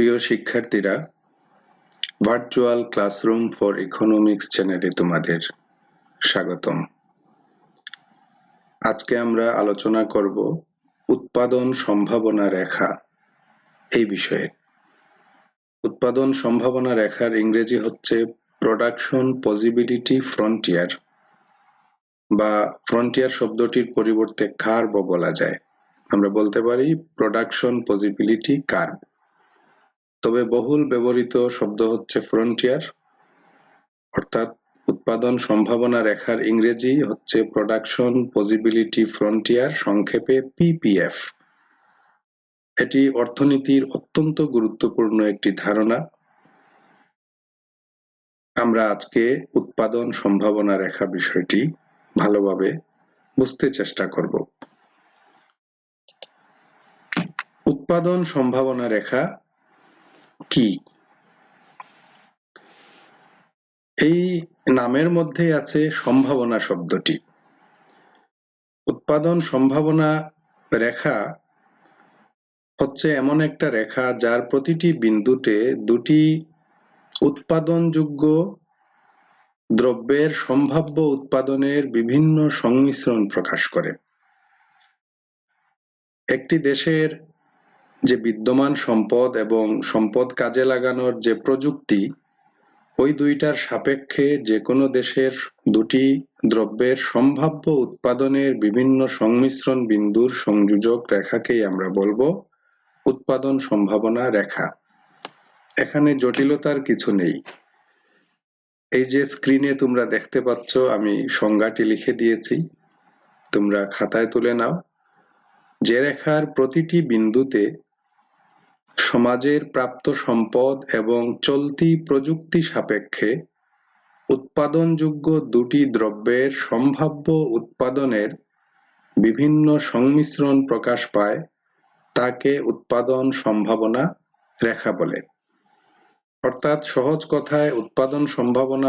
প্রিয় শিক্ষার্থীরা, virtual classroom for economics চ্যানেলে তোমাদের স্বাগতম। আজকে আমরা আলোচনা করব উৎপাদন সম্ভাবনা রেখা এই বিষয়ে। উৎপাদন সম্ভাবনা রেখার ইংরেজি হচ্ছে প্রোডাকশন পসিবিলিটি ফ্রন্টিয়ার, বা ফ্রন্টিয়ার শব্দটির পরিবর্তে কার্ভ বলা যায়। আমরা বলতে পারি প্রোডাকশন পসিবিলিটি কার্ভ, তবে বহুল ব্যবহৃত শব্দ হচ্ছে ফ্রন্টিয়ার, অর্থাৎ উৎপাদন সম্ভাবনা রেখার ইংরেজি হচ্ছে প্রোডাকশন পসিবিলিটি ফ্রন্টিয়ার, সংক্ষেপে পিপিএফ। এটি অর্থনীতির অত্যন্ত গুরুত্বপূর্ণ একটি ধারণা। আমরা আজকে উৎপাদন সম্ভাবনা রেখা বিষয়টি ভালোভাবে বুঝতে চেষ্টা করব। উৎপাদন সম্ভাবনা রেখা কি? এই নামের মধ্যে আছে সম্ভাবনা শব্দটি। উৎপাদন সম্ভাবনা রেখা হচ্ছে এমন একটা রেখা যার প্রতিটি বিন্দুতে দুটি উৎপাদনযোগ্য দ্রব্যের সম্ভাব্য উৎপাদনের বিভিন্ন সংমিশ্রণ প্রকাশ করে। একটি দেশের যে বিদ্যমান সম্পদ এবং সম্পদ কাজে লাগানোর যে প্রযুক্তি, ওই দুইটার সাপেক্ষে যে কোনো দেশের দুটি দ্রব্যের সম্ভাব্য উৎপাদনের বিভিন্ন সংমিশ্রণ বিন্দুর সংযোজক রেখাকেই আমরা বলবো উৎপাদন সম্ভাবনা রেখা। এখানে জটিলতার কিছু নেই। এই যে স্ক্রিনে তোমরা দেখতে পাচ্ছ, আমি সংজ্ঞাটি লিখে দিয়েছি, তোমরা খাতায় তুলে নাও। যে রেখার প্রতিটি বিন্দুতে সমাজের প্রাপ্ত সম্পদ এবং চলতি প্রযুক্তি সাপেক্ষে উৎপাদনযোগ্য দুটি দ্রব্যের সম্ভাব্য উৎপাদনের বিভিন্ন সংমিশ্রণ প্রকাশ পায়, তাকে উৎপাদন সম্ভাবনা রেখা বলে। অর্থাৎ সহজ কথায় উৎপাদন সম্ভাবনা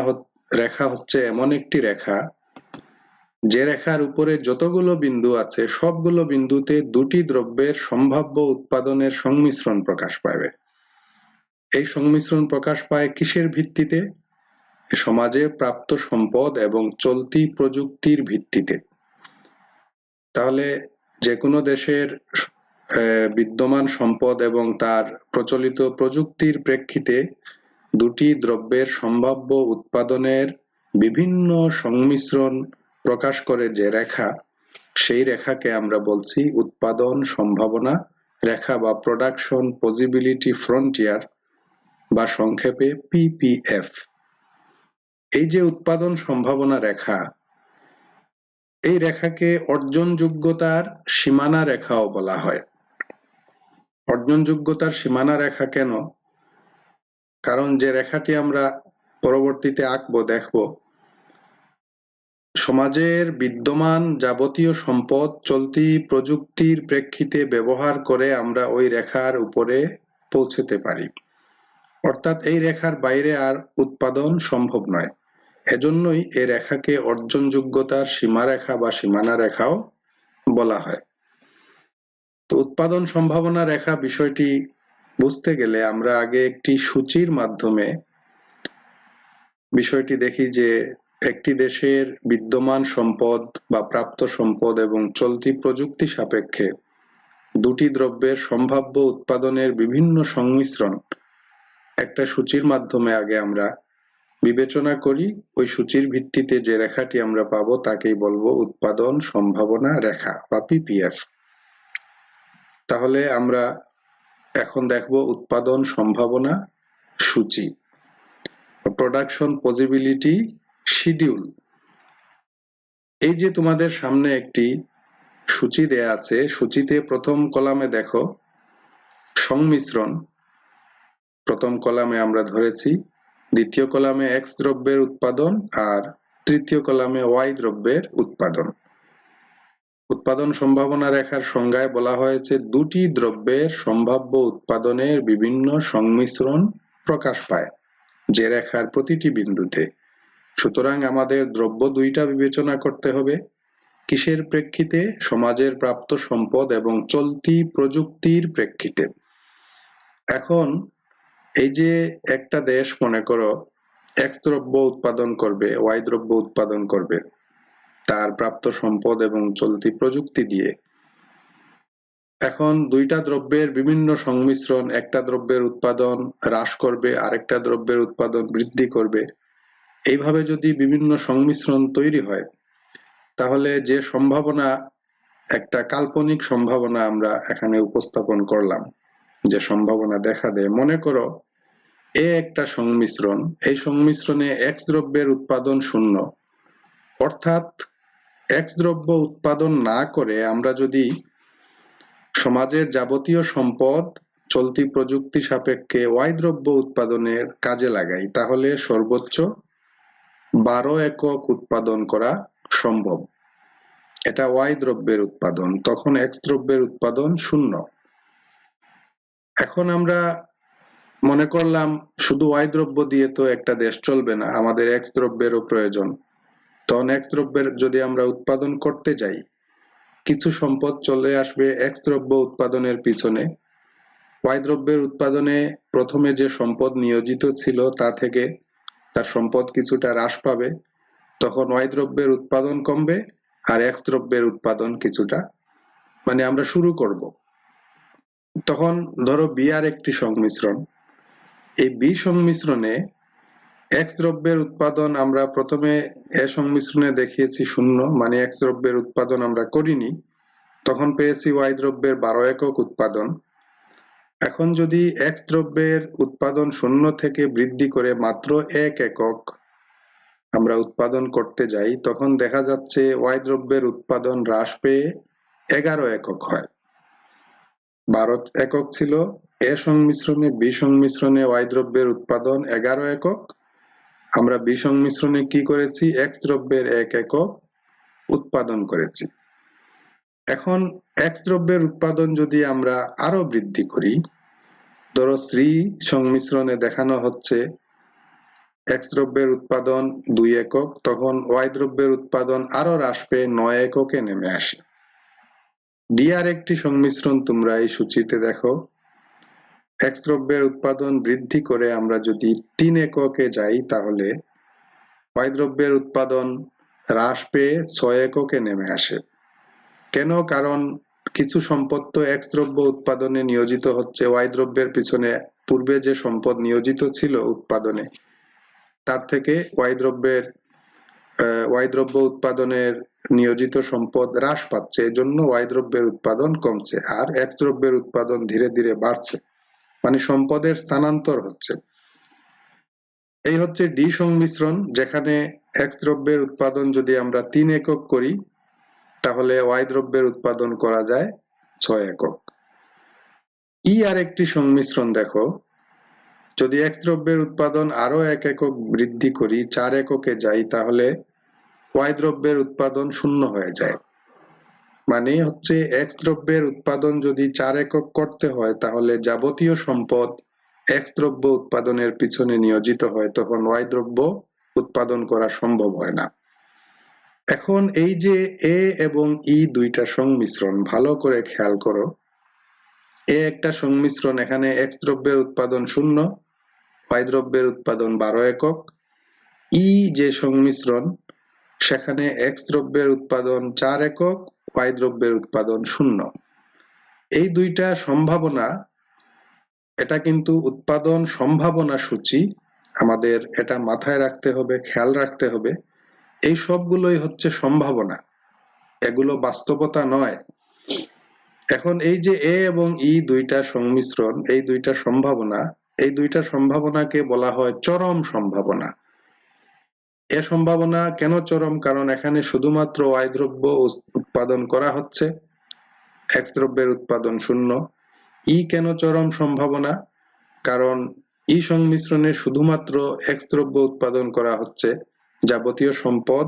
রেখা হচ্ছে এমন একটি রেখা যে রেখার উপরে যতগুলো বিন্দু আছে সবগুলো বিন্দুতে দুটি দ্রব্যের সম্ভাব্য উৎপাদনের সংমিশ্রণ প্রকাশ পাবে। এই সংমিশ্রণ প্রকাশ পায় কিসের ভিত্তিতে? সমাজে প্রাপ্ত সম্পদ এবং চলতি প্রযুক্তির ভিত্তিতে। তাহলে যে কোনো দেশের বিদ্যমান সম্পদ এবং তার প্রচলিত প্রযুক্তির প্রেক্ষিতে দুটি দ্রব্যের সম্ভাব্য উৎপাদনের বিভিন্ন সংমিশ্রণ প্রকাশ করে যে রেখা, সেই রেখাকে আমরা বলছি উৎপাদন সম্ভাবনা রেখা বা প্রোডাকশন পসিবিলিটি ফ্রন্টিয়ার, বা সংক্ষেপে পিপিএফ। এই যে উৎপাদন সম্ভাবনা রেখা, এই রেখাকে অর্জনযোগ্যতার সীমানা রেখাও বলা হয়। অর্জনযোগ্যতার সীমানা রেখা কেন? কারণ যে রেখাটি আমরা পরবর্তীতে আঁকবো, দেখবো সমাজের বিদ্যমান যাবতীয় সম্পদ চলতি প্রযুক্তির প্রেক্ষিতে ব্যবহার করে আমরা ওই রেখার উপরে পৌঁছতে পারি। অর্থাৎ এই রেখার বাইরে আর উৎপাদন সম্ভব নয়। এজন্যই এই রেখাকে অর্জনযোগ্যতার সীমারেখা বা সীমানা রেখাও বলা হয়। তো উৎপাদন সম্ভাবনা রেখা বিষয়টি বুঝতে গেলে আমরা আগে একটি সূচির মাধ্যমে বিষয়টি দেখি যে একটি দেশের বিদ্যমান সম্পদ বা প্রাপ্ত সম্পদ এবং চলতি প্রযুক্তি সাপেক্ষে দুটি দ্রব্যের সম্ভাব্য উৎপাদনের বিভিন্ন সংমিশ্রণ একটা সূচির মাধ্যমে আগে আমরা বিবেচনা করি। ওই সূচির ভিত্তিতে যে রেখাটি আমরা পাবো তাকেই বলবো উৎপাদন সম্ভাবনা রেখা বা পিপিএফ। তাহলে আমরা এখন দেখব উৎপাদন সম্ভাবনা সূচি, প্রোডাকশন পসিবিলিটি শিডিউল। এই যে তোমাদের সামনে একটি সূচি দেয়া আছে, সূচিতে প্রথম কলামে দেখো সংমিশ্রণ, প্রথম কলামে আমরা ধরেছি, দ্বিতীয় কলামে এক্স দ্রব্যের উৎপাদন আর তৃতীয় কলামে ওয়াই দ্রব্যের উৎপাদন। উৎপাদন সম্ভাবনা রেখার সংজ্ঞায় বলা হয়েছে দুটি দ্রব্যের সম্ভাব্য উৎপাদনের বিভিন্ন সংমিশ্রণ প্রকাশ পায় যে রেখার প্রতিটি বিন্দুতে। সুতরাং আমাদের দ্রব্য দুইটা বিবেচনা করতে হবে। কিসের প্রেক্ষিতে? সমাজের প্রাপ্ত সম্পদ এবং চলতি প্রযুক্তির প্রেক্ষিতে। এখন এই যে একটা দেশ মনে করো এক্স দ্রব্য উৎপাদন করবে, ওয়াই দ্রব্য উৎপাদন করবে তার প্রাপ্ত সম্পদ এবং চলতি প্রযুক্তি দিয়ে। এখন দুইটা দ্রব্যের বিভিন্ন সংমিশ্রণ একটা দ্রব্যের উৎপাদন হ্রাস করবে, আরেকটা দ্রব্যের উৎপাদন বৃদ্ধি করবে। এইভাবে যদি বিভিন্ন সংমিশ্রণ তৈরি হয়, তাহলে যে সম্ভাবনা, একটা কাল্পনিক সম্ভাবনা আমরা এখানে উপস্থাপন করলাম, যে সম্ভাবনা দেখা দেয়, মনে করো এ একটা সংমিশ্রণ, এই সংমিশ্রণে এক্স দ্রব্যের উৎপাদন শূন্য, অর্থাৎ এক্স দ্রব্য উৎপাদন না করে আমরা যদি সমাজের যাবতীয় সম্পদ চলতি প্রযুক্তি সাপেক্ষে ওয়াই দ্রব্য উৎপাদনের কাজে লাগাই, তাহলে সর্বোচ্চ 12 একক উৎপাদন করা সম্ভব। এটা ওয়াই দ্রব্যের উৎপাদন, তখন এক্স দ্রব্যের উৎপাদন শূন্য। এখন আমরা মনে করলাম শুধু ওয়াই দ্রব্য দিয়ে তো একটা দেশ চলবে না, আমাদের এক্স দ্রব্যেরও প্রয়োজন। তখন এক্স দ্রব্যের যদি আমরা উৎপাদন করতে যাই, কিছু সম্পদ চলে আসবে এক্স দ্রব্য উৎপাদনের পিছনে। ওয়াই দ্রব্যের উৎপাদনে প্রথমে যে সম্পদ নিয়োজিত ছিল তা থেকে তার সম্পদ কিছুটা হ্রাস পাবে, তখন ওয়াই দ্রব্যের উৎপাদন কমবে আর এক্স দ্রব্যের উৎপাদন কিছুটা, মানে আমরা শুরু করব। তখন ধরো বি আর একটি সংমিশ্রণ, এই বি সংমিশ্রণে এক্স দ্রব্যের উৎপাদন আমরা প্রথমে এ সংমিশ্রণে দেখিয়েছি শূন্য, মানে এক্স দ্রব্যের উৎপাদন আমরা করিনি, তখন পেয়েছি ওয়াই দ্রব্যের 12 একক উৎপাদন। এখন যদি এক্স দ্রব্যের উৎপাদন শূন্য থেকে বৃদ্ধি করে মাত্র 1 একক আমরা উৎপাদন করতে যাই, তখন দেখা যাচ্ছে ওয়াই দ্রব্যের উৎপাদন হ্রাস পেয়ে 11 একক হয়। 12 একক ছিল এ সংমিশ্রণে, বি সংমিশ্রণে ওয়াই দ্রব্যের উৎপাদন 11 একক। আমরা বি সংমিশ্রণে কি করেছি, এক্স দ্রব্যের 1 একক উৎপাদন করেছি। এখন এক্স দ্রব্যের উৎপাদন যদি আমরা আরো বৃদ্ধি করি, ধরো সি সংমিশ্রণে দেখানো হচ্ছে এক্স দ্রব্যের উৎপাদন 2 একক, তখন ওয়াই দ্রব্যের উৎপাদন আরো হ্রাস পেয়ে 9 এককে নেমে আসে। ডি আর একটি সংমিশ্রণ তোমরা এই সূচিতে দেখো, এক্স দ্রব্যের উৎপাদন বৃদ্ধি করে আমরা যদি 3 এককে যাই, তাহলে ওয়াই দ্রব্যের উৎপাদন হ্রাস পেয়ে 6 এককে নেমে আসে। কেন? কারণ কিছু সম্পদ তো এক্স দ্রব্য উৎপাদনে নিয়োজিত হচ্ছে, ওয়াই দ্রব্যের পিছনে পূর্বে যে সম্পদ নিয়োজিত ছিল উৎপাদনে, তার থেকে ওয়াই দ্রব্য উৎপাদনের নিয়োজিত সম্পদ হ্রাস পাচ্ছে, এজন্য ওয়াই দ্রব্যের উৎপাদন কমছে আর এক্স দ্রব্যের উৎপাদন ধীরে ধীরে বাড়ছে, মানে সম্পদের স্থানান্তর হচ্ছে। এই হচ্ছে ডি সংমিশ্রণ, যেখানে এক্স দ্রব্যের উৎপাদন যদি আমরা 3 একক করি, তাহলে ওয়াই দ্রব্যের উৎপাদন করা যায় 6 একক। ই আর একটি সংমিশ্রণ দেখো, যদি এক্স দ্রব্যের উৎপাদন আরো 1 একক বৃদ্ধি করি, 4 এককে যাই, তাহলে ওয়াই দ্রব্যের উৎপাদন শূন্য হয়ে যায়। মানে হচ্ছে এক্স দ্রব্যের উৎপাদন যদি 4 একক করতে হয়, তাহলে যাবতীয় সম্পদ এক্স দ্রব্য উৎপাদনের পিছনে নিয়োজিত হয়, তখন ওয়াই দ্রব্য উৎপাদন করা সম্ভব হয় না। এখন এই যে এ এবং ই দুইটা সংমিশ্রণ, ভালো করে খেয়াল করো, এ একটা সংমিশ্রণ, এখানে এক্স দ্রব্যের উৎপাদন শূন্য, ওয়াই দ্রব্যের উৎপাদন 12 একক। ই যে সংমিশ্রণ, সেখানে এক্স দ্রব্যের উৎপাদন 4 একক, ওয়াই দ্রব্যের উৎপাদন শূন্য। এই দুইটা সম্ভাবনা, এটা কিন্তু উৎপাদন সম্ভাবনা সূচি, আমাদের এটা মাথায় রাখতে হবে, খেয়াল রাখতে হবে। এই সবগুলোই হচ্ছে সম্ভাবনা, এগুলো বাস্তবতা নয়। এখন এই যে এ এবং ই দুইটা সংমিশ্রণ, এই দুইটা সম্ভাবনা, এই দুইটা সম্ভাবনাকে বলা হয় চরম সম্ভাবনা। এ সম্ভাবনা কেন চরম? কারণ এখানে শুধুমাত্র ওয়াই দ্রব্য উৎপাদন করা হচ্ছে, এক্স দ্রব্যের উৎপাদন শূন্য। ই কেন চরম সম্ভাবনা? কারণ ই সংমিশ্রণে শুধুমাত্র এক্স দ্রব্য উৎপাদন করা হচ্ছে, যাবতীয় সম্পদ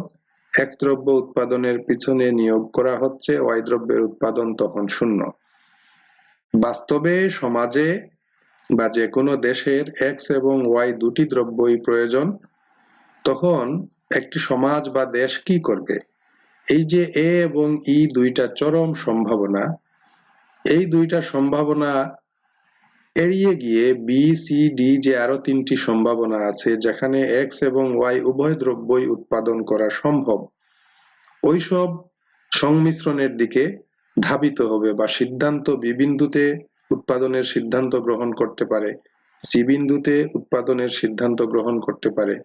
এক্স দ্রব্য উৎপাদনের পিছনে নিয়োগ করা হচ্ছে, ওয়াই দ্রব্যের উৎপাদন তখন শূন্য। বাস্তবে সমাজে বা যে কোনো দেশের এক্স এবং ওয়াই দুটি দ্রব্যই প্রয়োজন। তখন একটি সমাজ বা দেশ কি করবে? এই যে এ এবং ই দুইটা চরম সম্ভাবনা, এই দুইটা সম্ভাবনা এড়িয়ে গিয়ে বি সি ডি যে আরো তিনটি সম্ভাবনা আছে যেখানে এক্স এবং ওয়াই উভয় দ্রব্যই উৎপাদন করা সম্ভব, ওইসব সংমিশ্রণের দিকে ধাবিত হবে বা সিদ্ধান্ত বি বিন্দুতে উৎপাদনের সিদ্ধান্ত গ্রহণ করতে পারে, সি বিন্দুতে উৎপাদনের সিদ্ধান্ত গ্রহণ করতে পারে,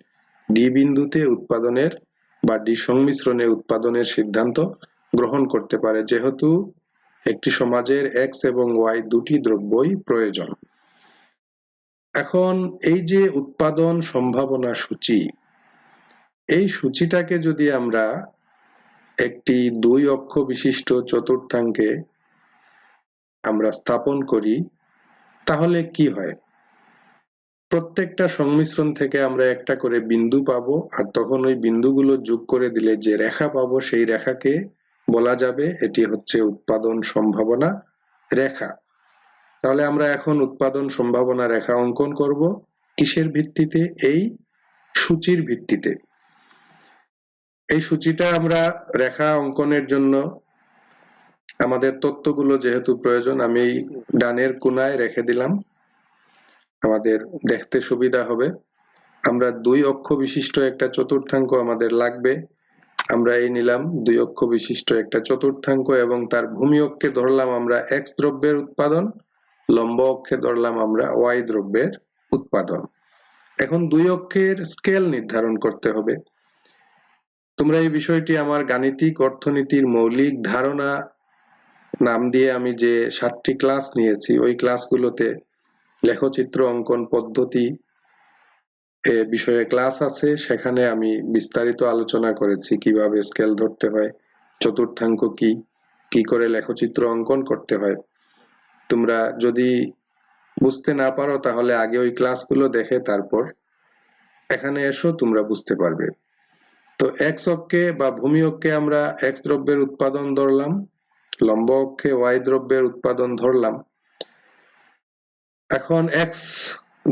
ডি বিন্দুতে উৎপাদনের বা ডি সংমিশ্রণে উৎপাদনের সিদ্ধান্ত গ্রহণ করতে পারে, যেহেতু একটি সমাজের এক্স এবং ওয়াই দুটি দ্রব্যই প্রয়োজন। এখন এই যে উৎপাদন সম্ভাবনা সূচি, এই সূচিটাকে যদি আমরা একটি দুই অক্ষ বিশিষ্ট চতুর্থাঙ্কে আমরা স্থাপন করি তাহলে কি হয়? প্রত্যেকটা সংমিশ্রণ থেকে আমরা একটা করে বিন্দু পাবো, আর তখন ওই বিন্দুগুলো যোগ করে দিলে যে রেখা পাবো সেই রেখাকে বলা যাবে এটি হচ্ছে উৎপাদন সম্ভাবনা রেখা। তাহলে আমরা এখন উৎপাদন সম্ভাবনা রেখা অঙ্কন করব কিসের ভিত্তিতে? এই সূচির ভিত্তিতে। এই সূচিটা আমরা রেখা অঙ্কনের জন্য আমাদের তথ্যগুলো যেহেতু প্রয়োজন, আমি ডানের কোনায় রেখে দিলাম, আমাদের দেখতে সুবিধা হবে। আমরা দুই অক্ষ বিশিষ্ট একটা চতুর্থাঙ্ক আমাদের লাগবে, আমরা এই নিলাম দুই অক্ষ বিশিষ্ট একটা চতুর্থাঙ্ক এবং তার ভূমি অক্ষে ধরলাম আমরা এক্স দ্রব্যের উৎপাদন, লম্ব অক্ষে ধরলাম আমরা ওয়াই দ্রব্যের উৎপাদন। এখন দুই অক্ষের স্কেল নির্ধারণ করতে হবে। তোমরা এই বিষয়টি আমার গাণিতিক অর্থনীতির মৌলিক ধারণা নাম দিয়ে আমি যে 7টি ক্লাস নিয়েছি ওই ক্লাসগুলোতে লেখচিত্র অঙ্কন পদ্ধতি বিষয়ে ক্লাস আছে, সেখানে আমি বিস্তারিত আলোচনা করেছি কিভাবে স্কেল ধরতে হয়, চতুর্থাঙ্ক কি, কি করে লেখচিত্র অঙ্কন করতে হয়। তোমরা যদি বুঝতে না পারো তাহলে আগে ওই ক্লাসগুলো দেখে তারপর এখানে এসো, তোমরা বুঝতে পারবে। তো এক্স অক্ষে বা ভূমি অক্ষে আমরা এক্স দ্রব্যের উৎপাদন ধরলাম, লম্ব অক্ষে ওয়াই দ্রব্যের উৎপাদন ধরলাম। এখন এক্স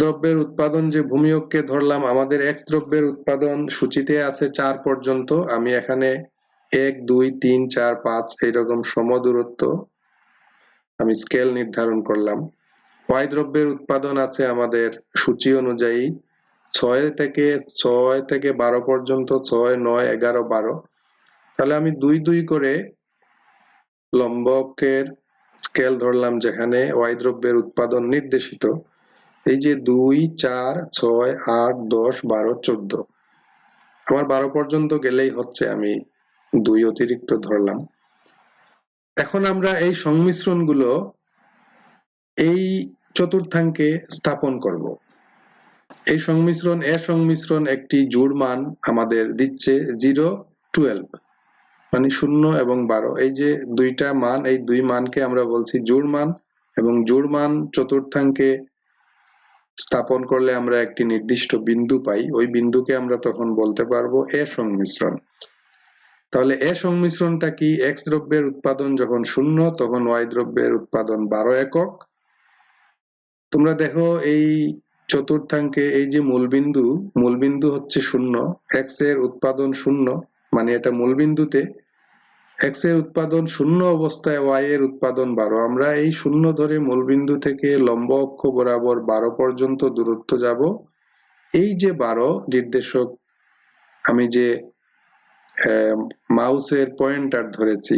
দ্রব্যের উৎপাদন যে ভূমি অক্ষে ধরলাম, আমাদের এক্স দ্রব্যের উৎপাদন সূচিতে আছে 4 পর্যন্ত, আমি এখানে 1 2 3 4 5 এইরকম সমদূরত্ব আমি স্কেল নির্ধারণ করলাম। ওয়াই দ্রব্যের উৎপাদন আছে আমাদের সূচি অনুযায়ী 6 থেকে 12 পর্যন্ত, 6 9 11 12। তাহলে আমি 2 2 করে লম্ব অক্ষের স্কেল ধরলাম যেখানে ওয়াই দ্রব্যের উৎপাদন নির্দেশিত। এই যে 2 4 6 8 10 12 14, আমার 12 পর্যন্ত গেলেই হচ্ছে, আমি 2 অতিরিক্ত ধরলাম। এখন আমরা এই সংমিশ্রণগুলো এই চতুর্থাঙ্কে স্থাপন করব। এই সংমিশ্রণ সংমিশ্রণ একটি জোড় মান আমাদের দিচ্ছে 0 12, মানে 0 এবং 12। এই যে দুইটা মান, এই দুই মানকে আমরা বলছি জোড় মান, এবং জোড় মান চতুর্থাঙ্কে স্থাপন করলে আমরা একটি নির্দিষ্ট বিন্দু পাই, ওই বিন্দুকে আমরা তখন বলতে পারবো এ সংমিশ্রণ। তাহলে এ সংমিশ্রণটা কি? এক্স দ্রব্যের উৎপাদন যখন 0 তখন ওয়াই দ্রব্যের উৎপাদন 12 একক। তোমরা দেখো এই চতুর্থাঙ্কে এই যে মূলবিন্দু হচ্ছে 0, এক্স এর উৎপাদন 0, মানে এটা মূলবিন্দুতে এক্স এর উৎপাদন 0 অবস্থায় ওয়াই এর উৎপাদন 12। আমরা এই 0 ধরে মূলবিন্দু থেকে লম্ব অক্ষ বরাবর 12 পর্যন্ত দূরত্ব যাব। এই যে 12 নির্দেশক, আমি যে মাউসের পয়েন্টার ধরেছি,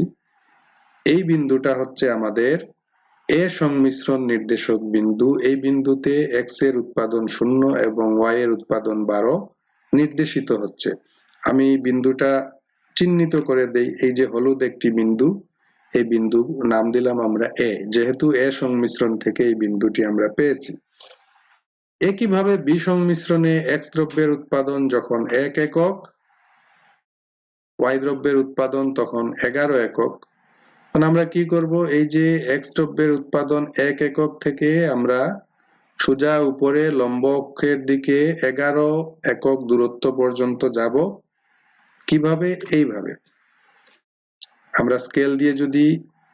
এই বিন্দুটা হচ্ছে আমাদের এ সংমিশ্রণ নির্দেশক বিন্দু। এই বিন্দুতে এক্স এর উৎপাদন 0 এবং ওয়াই এর উৎপাদন 12 নির্দেশিত হচ্ছে। আমি বিন্দুটা চিহ্নিত করে দেই, এই যে হলুদ একটি বিন্দু, এই বিন্দু নাম দিলাম আমরা এ, যেহেতু এ সংমিশ্রণ থেকে এই বিন্দুটি আমরা পেয়েছি। একইভাবে বি সংমিশ্রণে এক্স দ্রব্যের উৎপাদন যখন 1 একক, ওয়াই দ্রব্যের উৎপাদন তখন 11 একক। আমরা কি করব? এই যে এক্স দ্রব্যের উৎপাদন 1 একক থেকে আমরা সোজা উপরে লম্ব অক্ষের দিকে 11 একক দূরত্ব পর্যন্ত যাব। কিভাবে? এইভাবে আমরা স্কেল দিয়ে যদি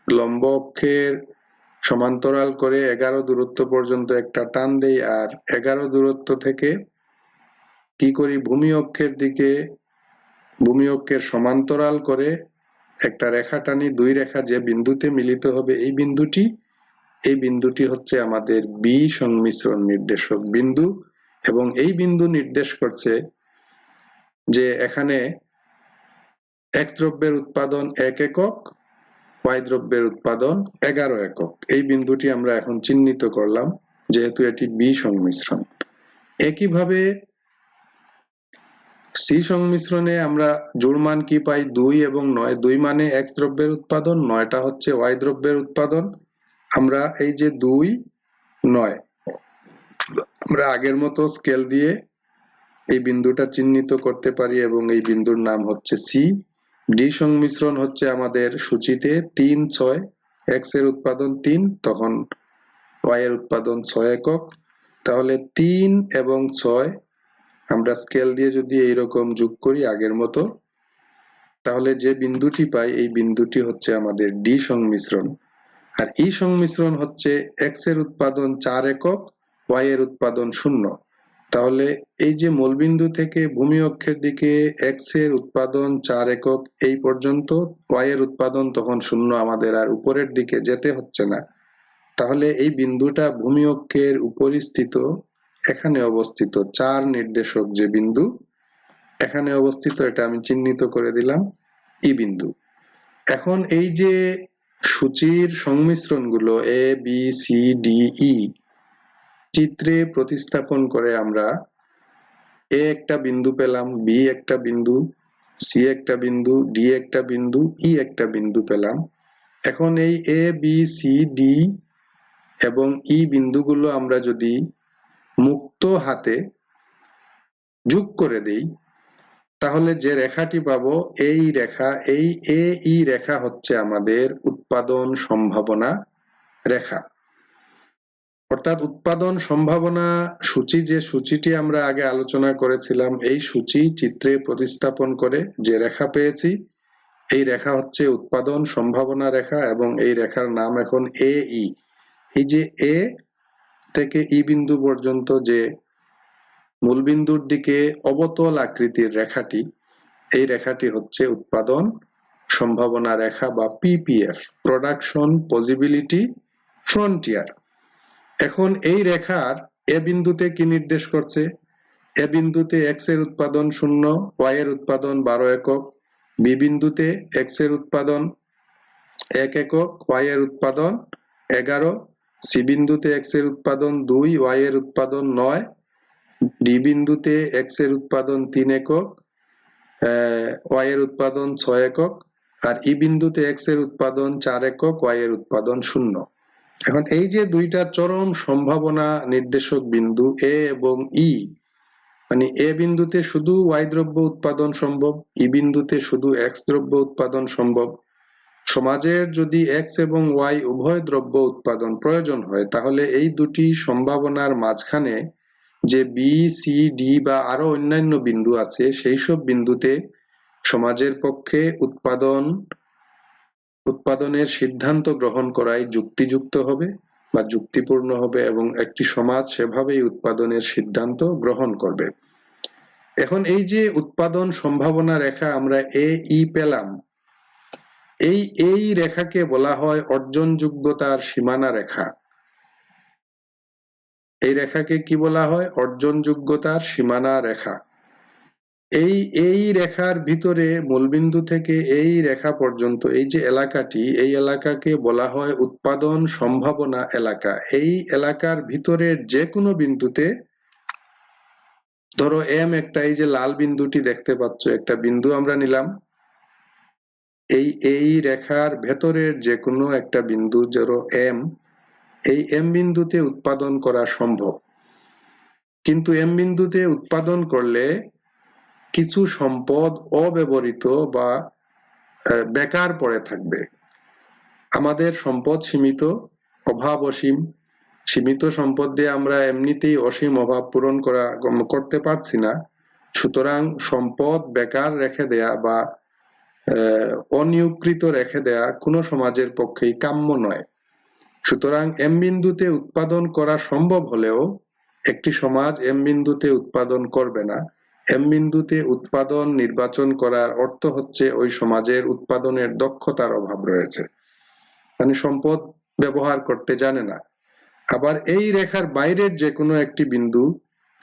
লম্ব অক্ষের সমান্তরাল করে 11 দূরত্ব পর্যন্ত একটা টান দেই, আর 11 দূরত্ব থেকে কি করি? ভূমি অক্ষের দিকে, ভূমি অক্ষের সমান্তরাল করে একটা রেখা টানি, দুই রেখা যে বিন্দুতে মিলিত হবে এই বিন্দুটি, এই বিন্দুটি হচ্ছে আমাদের বি সংমিশ্রণ নির্দেশক বিন্দু, এবং এই বিন্দু নির্দেশ করছে যে এখানে এক্স দ্রব্যের উৎপাদন 1 একক, ওয়াই দ্রব্যের উৎপাদন 11 একক। এই বিন্দুটি আমরা এখন চিহ্নিত করলাম যেহেতু এটি বি সংমিশ্রণ। একইভাবে সি সংমিশ্রণে আমরা জোড় মান কি পাই? 2 এবং 9। 2 মানে এক্স দ্রব্যের উৎপাদন, 9টা হচ্ছে ওয়াই দ্রব্যের উৎপাদন। আমরা এই যে 2, 9 আমরা আগের মতো স্কেল দিয়ে এই বিন্দুটা চিহ্নিত করতে পারি এবং এই বিন্দুর নাম হচ্ছে সি। ডি সংমিশ্রণ হচ্ছে আমাদের সূচিতে 3, 6, এক্স এর উৎপাদন 3, তখন ওয়াই এর উৎপাদন 6 একক। তাহলে 3 এবং 6 আমরা স্কেল দিয়ে যদি এইরকম যোগ করি আগের মতো, তাহলে যে বিন্দুটি পাই এই বিন্দুটি হচ্ছে আমাদের ডি সংমিশ্রণ। আর ই সংমিশ্রণ হচ্ছে এক্স এর উৎপাদন 4 একক, ওয়াই এর উৎপাদন 0। তাহলে এই যে মূলবিন্দু থেকে ভূমি অক্ষের দিকে এক্স এর উৎপাদন 4 একক এই পর্যন্ত, ওয়াই এর উৎপাদন তখন 0, আমাদের আর উপরের দিকে যেতে হচ্ছে না। তাহলে এই বিন্দুটা ভূমি অক্ষের উপরিস্থিত এখানে অবস্থিত 4 নির্দেশক যে বিন্দু এখানে অবস্থিত, এটা আমি চিহ্নিত করে দিলাম ই বিন্দু। এখন এই যে সূচির সংমিশ্রণগুলো A B C D E চিত্রে প্রতিস্থাপন করে আমরা এ একটা বিন্দু পেলাম, বি একটা বিন্দু, সি একটা বিন্দু, ডি একটা বিন্দু, ই একটা বিন্দু পেলাম। এখন এই এ বি সি ডি এবং ই বিন্দুগুলো আমরা যদি মুক্ত হাতে যোগ করে দেই তাহলে যে রেখাটি পাবো এই রেখা, এই এ ই রেখা হচ্ছে আমাদের উৎপাদন সম্ভাবনা রেখা। অর্থাৎ উৎপাদন সম্ভাবনা সূচি, যে সূচিটি আমরা আগে আলোচনা করেছিলাম, এই সূচি চিত্রে প্রতিস্থাপন করে যে রেখা পেয়েছি এই রেখা হচ্ছে উৎপাদন সম্ভাবনা রেখা, এবং এই রেখার নাম এখন এ ই। এই যে এ থেকে ই বিন্দু পর্যন্ত যে মূলবিন্দুর দিকে অবতল আকৃতির রেখাটি, এই রেখাটি হচ্ছে উৎপাদন সম্ভাবনা রেখা বা পিপিএফ, প্রোডাকশন পসিবিলিটি ফ্রন্টিয়ার। এখন এই রেখার এ বিন্দুতে কি নির্দেশ করছে? এ বিন্দুতে এক্স এর উৎপাদন 0, ওয়াই এর উৎপাদন 12 একক, বি বিন্দুতে এক্স এর উৎপাদন 1 একক, ওয়াই এর উৎপাদন 11, সি বিন্দুতে এক্স এর উৎপাদন 2, ওয়াই এর উৎপাদন 9, ডি বিন্দুতে এক্স এর উৎপাদন 3 একক, ওয়াই এর উৎপাদন 6 একক, আর ই বিন্দুতে এক্স এর উৎপাদন 4 একক, ওয়াই এর উৎপাদন 0। এখন এই যে দুইটা চরম সম্ভাবনা নির্দেশক বিন্দু এ এবং ই, মানে এ বিন্দুতে শুধু ওয়াই দ্রব্য উৎপাদন সম্ভব, ই বিন্দুতে শুধু এক্স দ্রব্য উৎপাদন সম্ভব। সমাজের যদি এক্স এবং ওয়াই উভয় দ্রব্য উৎপাদন প্রয়োজন হয় তাহলে এই দুটি সম্ভাবনার মাঝখানে যে বি সি ডি বা আরো অন্যান্য বিন্দু আছে সেই সব বিন্দুতে সমাজের পক্ষে উৎপাদনের সিদ্ধান্ত গ্রহণ করাই যুক্তিযুক্ত হবে বা যুক্তিপূর্ণ হবে, এবং একটি সমাজ সেভাবেই উৎপাদনের সিদ্ধান্ত গ্রহণ করবে। এখন এই যে উৎপাদন সম্ভাবনা রেখা আমরা এ ই পেলাম, এই রেখাকে বলা হয় অর্জন যোগ্যতার সীমানা রেখা। এই রেখাকে কি বলা হয়? অর্জন যোগ্যতার সীমানা রেখা। এই রেখার ভিতরে মূলবিন্দু থেকে এই রেখা পর্যন্ত এই যে এলাকাটি, এই এলাকাকে বলা হয় উৎপাদন সম্ভাবনা এলাকা। এই এলাকার ভিতরের যে কোনো বিন্দুতে, ধরো এম একটা, এই যে লাল বিন্দুটি দেখতে পাচ্ছ, একটা বিন্দু আমরা নিলাম, এই রেখার ভেতরের যে কোনো একটা বিন্দু ধরো এম, এই এম বিন্দুতে উৎপাদন করা সম্ভব। কিন্তু এম বিন্দুতে উৎপাদন করলে কিছু সম্পদ অব্যবহৃত বা বেকার পড়ে থাকবে। আমাদের সম্পদ সীমিত, অভাব অসীম। সীমিত সম্পদ দিয়ে আমরা এমনিতেই অসীম অভাব পূরণ করতে পারছি না। সুতরাং সম্পদ বেকার রেখে দেয়া বা অনিয়োগকৃত রেখে দেয়া কোনো সমাজের পক্ষেই কাম্য নয়। সুতরাং এম বিন্দুতে উৎপাদন করা সম্ভব হলেও একটি সমাজ এম বিন্দুতে উৎপাদন করবে না। এম বিন্দুতে উৎপাদন নির্বাচন করার অর্থ হচ্ছে ওই সমাজের উৎপাদনের দক্ষতার অভাব রয়েছে, মানে সম্পদ ব্যবহার করতে জানে না। আবার এই রেখার বাইরের যে কোনো একটি বিন্দু,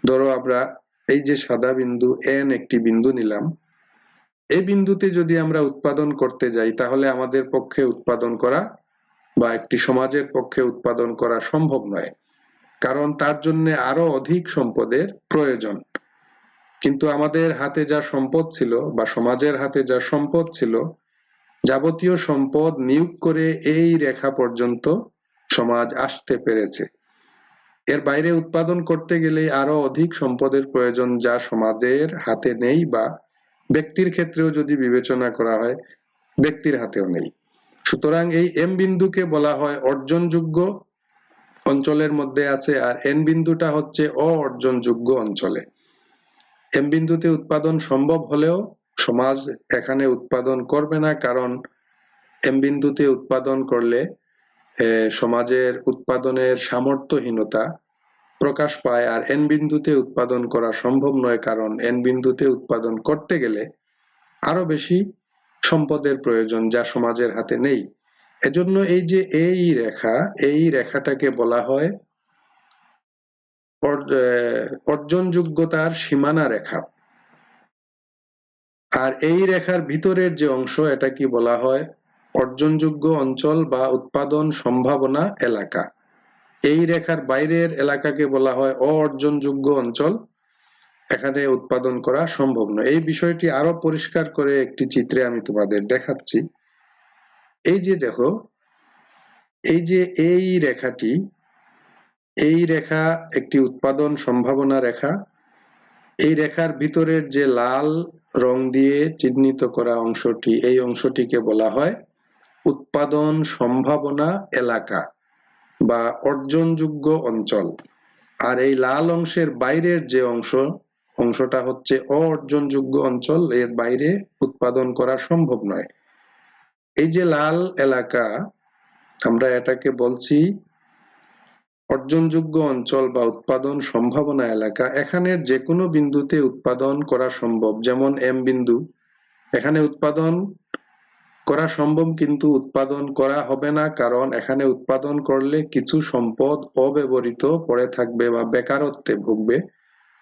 ধরো আমরা এই যে সাদা বিন্দু এন একটি বিন্দু নিলাম, এই বিন্দুতে যদি আমরা উৎপাদন করতে যাই তাহলে আমাদের পক্ষে উৎপাদন করা বা একটি সমাজের পক্ষে উৎপাদন করা সম্ভব নয়, কারণ তার জন্য আরো অধিক সম্পদের প্রয়োজন। কিন্তু আমাদের হাতে যা সম্পদ ছিল বা সমাজের হাতে যা সম্পদ ছিল, যাবতীয় সম্পদ নিয়োগ করে এই রেখা পর্যন্ত সমাজ আসতে পেরেছে। এর বাইরে উৎপাদন করতে গেলে আরো অধিক সম্পদের প্রয়োজন, যা সমাজের হাতে নেই, বা ব্যক্তির ক্ষেত্রেও যদি বিবেচনা করা হয় ব্যক্তির হাতেও নেই। সুতরাং এই এম বিন্দুকে বলা হয় অর্জনযোগ্য অঞ্চলের মধ্যে আছে, আর এন বিন্দুটা হচ্ছে অর্জনযোগ্য অঞ্চলে। এম বিন্দুতে উৎপাদন সম্ভব হলেও সমাজ এখানে উৎপাদন করবে না, কারণ এম বিন্দুতে উৎপাদন করলে সমাজের উৎপাদনের সামর্থ্যহীনতা প্রকাশ পায়, আর এন বিন্দুতে উৎপাদন করা সম্ভব নয়, কারণ এন বিন্দুতে উৎপাদন করতে গেলে আরো বেশি সম্পদের প্রয়োজন, যা সমাজের হাতে নেই। এজন্য এই যে এই রেখাটাকে বলা হয় অর্জনযোগ্যতার সীমানা রেখা। আর এই রেখার ভিতরের যে অংশ, এটা কি বলা হয় অর্জনযোগ্য অঞ্চল বা উৎপাদন সম্ভাবনা এলাকা। এই রেখার বাইরের এলাকাকে বলা হয় অর্জনযোগ্য অঞ্চল, এখানে উৎপাদন করা সম্ভব নয়। এই বিষয়টি আরো পরিষ্কার করে একটি চিত্রে আমি তোমাদের দেখাচ্ছি। এই যে দেখো, এই যে এই রেখাটি, এই রেখা একটি উৎপাদন সম্ভাবনা রেখা। এই রেখার ভিতরের যে লাল রং দিয়ে চিহ্নিত করা অংশটি, এই অংশটিকে বলা হয় উৎপাদন সম্ভাবনা এলাকা বা অর্জনযোগ্য অঞ্চল। আর এই লাল অংশের বাইরের যে অংশটা হচ্ছে অর্জনযোগ্য অঞ্চল, এর বাইরে উৎপাদন করা সম্ভব নয়। এই যে লাল এলাকা, আমরা এটাকে বলছি অর্জনযোগ্য অঞ্চল বা উৎপাদন সম্ভাবনা এলাকা। এখানের যে কোনো বিন্দুতে উৎপাদন করা সম্ভব, যেমন এম বিন্দু, এখানে উৎপাদন করা সম্ভব, কিন্তু উৎপাদন করা হবে না, কারণ এখানে উৎপাদন করলে কিছু সম্পদ অব্যবহৃত পড়ে থাকবে বা বেকারত্বে ভুগবে।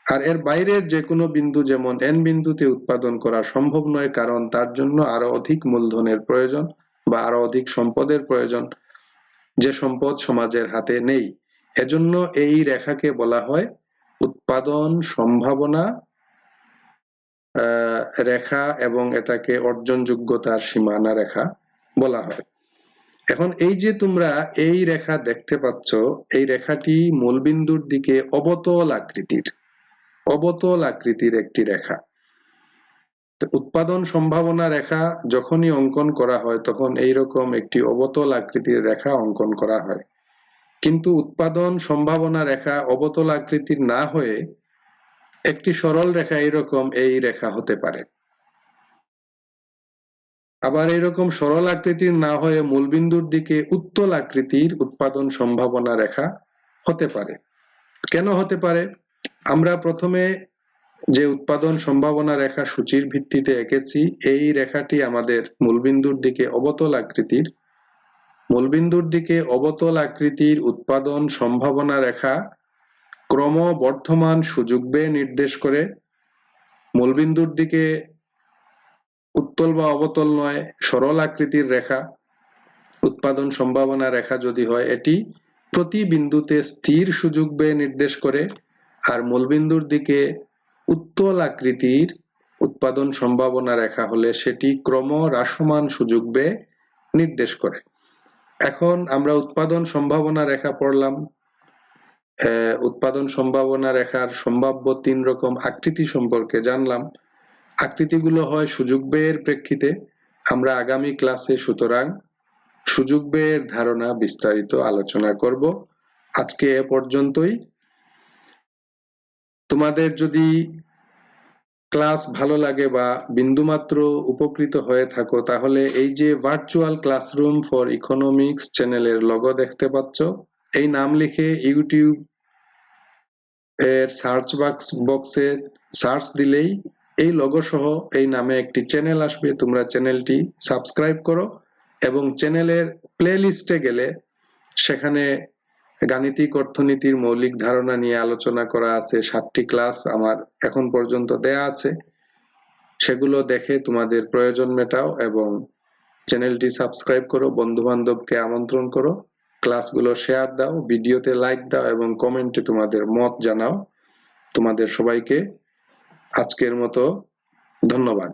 আর এর বাইরের যে কোনো বিন্দু যেমন এন বিন্দুতে উৎপাদন করা সম্ভব নয়, কারণ তার জন্য আরো অধিক মূলধনের প্রয়োজন বা আরো অধিক সম্পদের প্রয়োজন, যে সম্পদ সমাজের হাতে নেই। এজন্য এই রেখাকে বলা হয় উৎপাদন সম্ভাবনা রেখা, এবং এটাকে অর্জনযোগ্যতার সীমানা রেখা বলা হয়। এখন এই যে তোমরা এই রেখা দেখতে পাচ্ছ, এই রেখাটি মূলবিন্দুর দিকে অবতল আকৃতির একটি রেখা। উৎপাদন সম্ভাবনা রেখা যখনই অঙ্কন করা হয় তখন এইরকম একটি অবতল আকৃতির রেখা অঙ্কন করা হয়, কিন্তু উৎপাদন সম্ভাবনা রেখা অবতল আকৃতির না হয়ে একটি সরল রেখা, এরকম এই রেখা হতে পারে। আবার এরকম সরল আকৃতির না হয়ে মূলবিন্দুর দিকে উত্তল আকৃতির উৎপাদন সম্ভাবনা রেখা হতে পারে। কেন হতে পারে? আমরা প্রথমে যে উৎপাদন সম্ভাবনা রেখা সূচির ভিত্তিতে এঁকেছি, এই রেখাটি আমাদের মূলবিন্দুর দিকে অবতল আকৃতির উৎপাদন সম্ভাবনা রেখা ক্রমবর্ধমান সুযোগ ব্যয় নির্দেশ করে। মূলবিন্দুর দিকে উত্তল বা অবতল নয়, সরল আকৃতির রেখা উৎপাদন সম্ভাবনা রেখা যদি হয়, এটি প্রতি বিন্দুতে স্থির সুযোগ ব্যয় নির্দেশ করে। আর মূলবিন্দুর দিকে উত্তল আকৃতির উৎপাদন সম্ভাবনা রেখা হলে সেটি ক্রমহ্রাসমান সুযোগ ব্যয় নির্দেশ করে। এখন আমরা উৎপাদন সম্ভাবনা রেখা পড়লাম, উৎপাদন সম্ভাবনা রেখার সম্ভাব্য 3 রকম আকৃতি সম্পর্কে জানলাম। আকৃতিগুলো হয় সুযোগ ব্যয়ের প্রেক্ষিতে। আমরা আগামী ক্লাসে সুতরাং সুযোগ ব্যয়ের ধারণা বিস্তারিত আলোচনা করব। আজকে এ পর্যন্তই। তোমাদের যদি ক্লাস ভালো লাগে বা বিন্দুমাত্র উপকৃত হয়ে থাকো, তাহলে এই যে ভার্চুয়াল ক্লাসরুম ফর ইকোনমিক্স চ্যানেলের লোগো দেখতে পাচ্ছ, এই নাম লিখে ইউটিউব এর সার্চ বক্সে সার্চ দিলেই এই লোগো সহ এই নামে একটি চ্যানেল আসবে। তোমরা চ্যানেলটি সাবস্ক্রাইব করো এবং চ্যানেলের প্লে লিস্টে গেলে সেখানে গাণিতিক অর্থনীতির মৌলিক ধারণা নিয়ে আলোচনা করা আছে। 7টি ক্লাস আমার এখন পর্যন্ত দেয়া আছে, সেগুলো দেখে তোমাদের প্রয়োজন মেটাও এবং চ্যানেলটি সাবস্ক্রাইব করো, বন্ধু বান্ধবকে আমন্ত্রণ করো, ক্লাসগুলো শেয়ার দাও, ভিডিওতে লাইক দাও এবং কমেন্টে তোমাদের মত জানাও। তোমাদের সবাইকে আজকের মতো ধন্যবাদ।